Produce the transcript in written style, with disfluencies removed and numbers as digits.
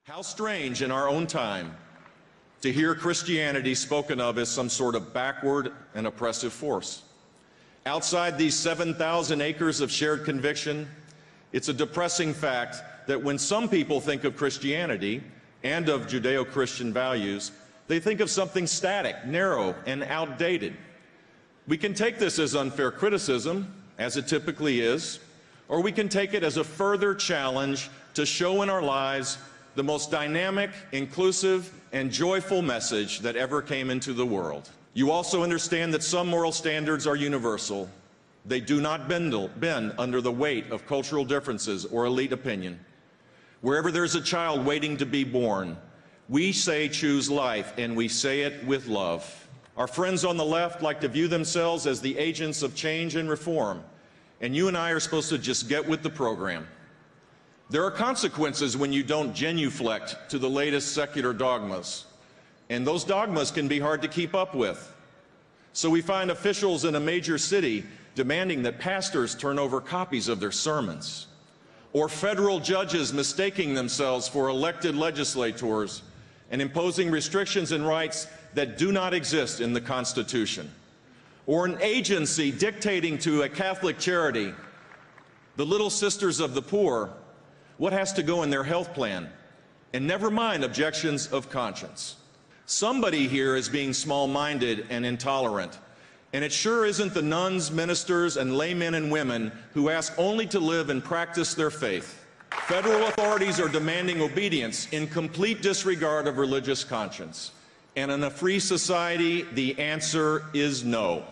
How strange in our own time to hear Christianity spoken of as some sort of backward and oppressive force. Outside these 7,000 acres of shared conviction, it's a depressing fact that when some people think of Christianity and of Judeo-Christian values, they think of something static, narrow, and outdated. We can take this as unfair criticism, as it typically is, or we can take it as a further challenge to show in our lives the most dynamic, inclusive, and joyful message that ever came into the world. You also understand that some moral standards are universal. They do not bend under the weight of cultural differences or elite opinion. Wherever there's a child waiting to be born, we say choose life, and we say it with love. Our friends on the left like to view themselves as the agents of change and reform, and you and I are supposed to just get with the program. There are consequences when you don't genuflect to the latest secular dogmas, and those dogmas can be hard to keep up with. So we find officials in a major city demanding that pastors turn over copies of their sermons, or federal judges mistaking themselves for elected legislators and imposing restrictions and rights that do not exist in the Constitution, or an agency dictating to a Catholic charity, the Little Sisters of the Poor, what has to go in their health plan, and never mind objections of conscience. Somebody here is being small-minded and intolerant, and it sure isn't the nuns, ministers, and laymen and women who ask only to live and practice their faith. Federal authorities are demanding obedience in complete disregard of religious conscience. And in a free society, the answer is no.